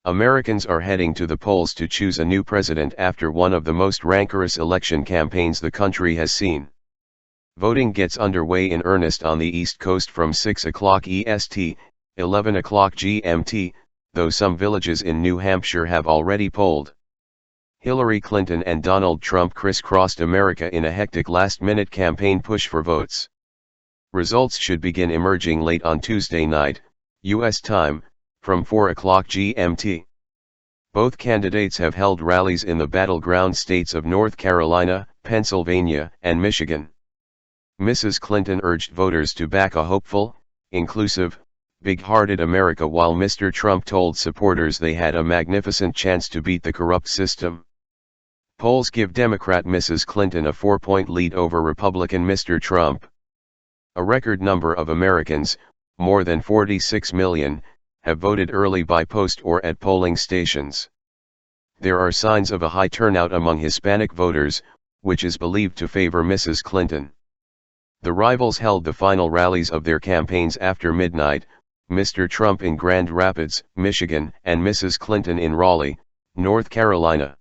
Americans are heading to the polls to choose a new president after one of the most rancorous election campaigns the country has seen. Voting gets underway in earnest on the East Coast from 6 o'clock EST, 11 o'clock GMT, though some villages in New Hampshire have already polled. Hillary Clinton and Donald Trump crisscrossed America in a hectic last-minute campaign push for votes. Results should begin emerging late on Tuesday night, U.S. time, from 4 o'clock GMT. Both candidates have held rallies in the battleground states of North Carolina, Pennsylvania, and Michigan. Mrs. Clinton urged voters to back a hopeful, inclusive, big-hearted America, while Mr. Trump told supporters they had a magnificent chance to beat the corrupt system. Polls give Democrat Mrs. Clinton a 4-point lead over Republican Mr. Trump. A record number of Americans, more than 46 million, have voted early by post or at polling stations. There are signs of a high turnout among Hispanic voters, which is believed to favor Mrs. Clinton. The rivals held the final rallies of their campaigns after midnight, Mr. Trump in Grand Rapids, Michigan, and Mrs. Clinton in Raleigh, North Carolina.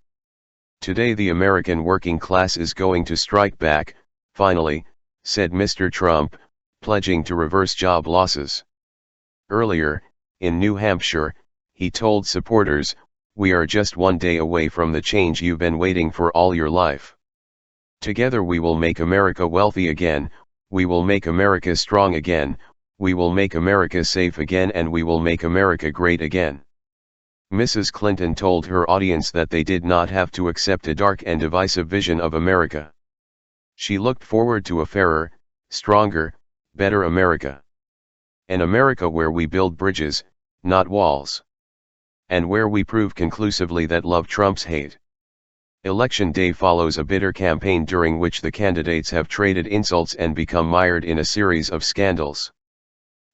Today the American working class is going to strike back, finally, said Mr. Trump, pledging to reverse job losses. Earlier, in New Hampshire, he told supporters, "We are just one day away from the change you've been waiting for all your life. Together we will make America wealthy again, we will make America strong again, we will make America safe again, and we will make America great again." Mrs. Clinton told her audience that they did not have to accept a dark and divisive vision of America. She looked forward to a fairer, stronger, better America. An America where we build bridges, not walls. And where we prove conclusively that love trumps hate. Election day follows a bitter campaign during which the candidates have traded insults and become mired in a series of scandals.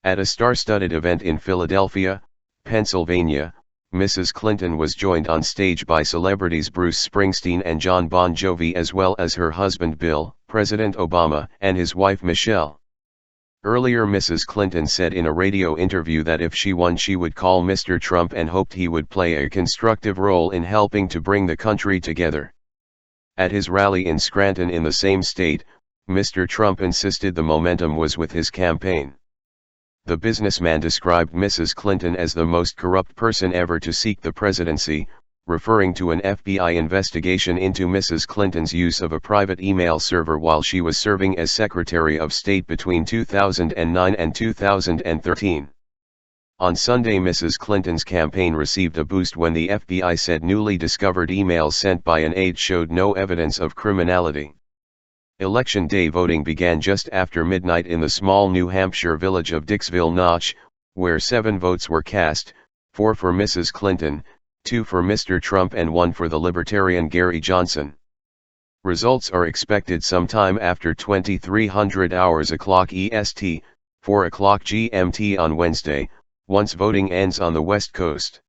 At a star-studded event in Philadelphia, Pennsylvania, Mrs. Clinton was joined on stage by celebrities Bruce Springsteen and John Bon Jovi, as well as her husband Bill, President Obama, and his wife Michelle. Earlier Mrs. Clinton said in a radio interview that if she won she would call Mr. Trump and hoped he would play a constructive role in helping to bring the country together. At his rally in Scranton in the same state, Mr. Trump insisted the momentum was with his campaign. The businessman described Mrs. Clinton as the most corrupt person ever to seek the presidency, referring to an FBI investigation into Mrs. Clinton's use of a private email server while she was serving as Secretary of State between 2009 and 2013. On Sunday, Mrs. Clinton's campaign received a boost when the FBI said newly discovered emails sent by an aide showed no evidence of criminality. Election day voting began just after midnight in the small New Hampshire village of Dixville Notch, where 7 votes were cast, 4 for Mrs. Clinton, 2 for Mr. Trump and 1 for the Libertarian Gary Johnson. Results are expected sometime after 2300 hours o'clock EST, 4 o'clock GMT on Wednesday, once voting ends on the West Coast.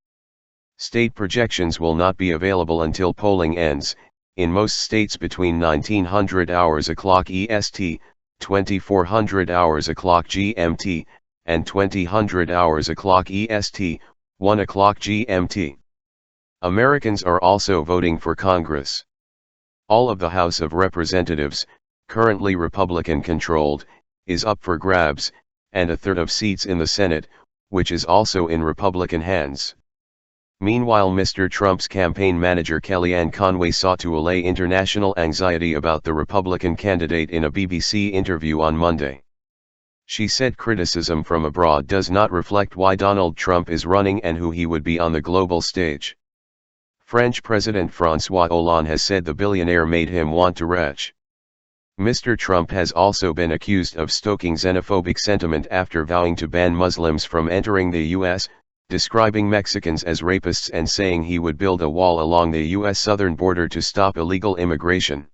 State projections will not be available until polling ends, in most states between 1900 hours o'clock EST, 2400 hours o'clock GMT, and 2000 hours o'clock EST, 1 o'clock GMT. Americans are also voting for Congress. All of the House of Representatives, currently Republican-controlled, is up for grabs, and a third of seats in the Senate, which is also in Republican hands. Meanwhile, Mr. Trump's campaign manager Kellyanne Conway sought to allay international anxiety about the Republican candidate in a BBC interview on Monday. She said criticism from abroad does not reflect why Donald Trump is running and who he would be on the global stage. French President François Hollande has said the billionaire made him want to retch. Mr. Trump has also been accused of stoking xenophobic sentiment after vowing to ban Muslims from entering the U.S., describing Mexicans as rapists and saying he would build a wall along the U.S. southern border to stop illegal immigration.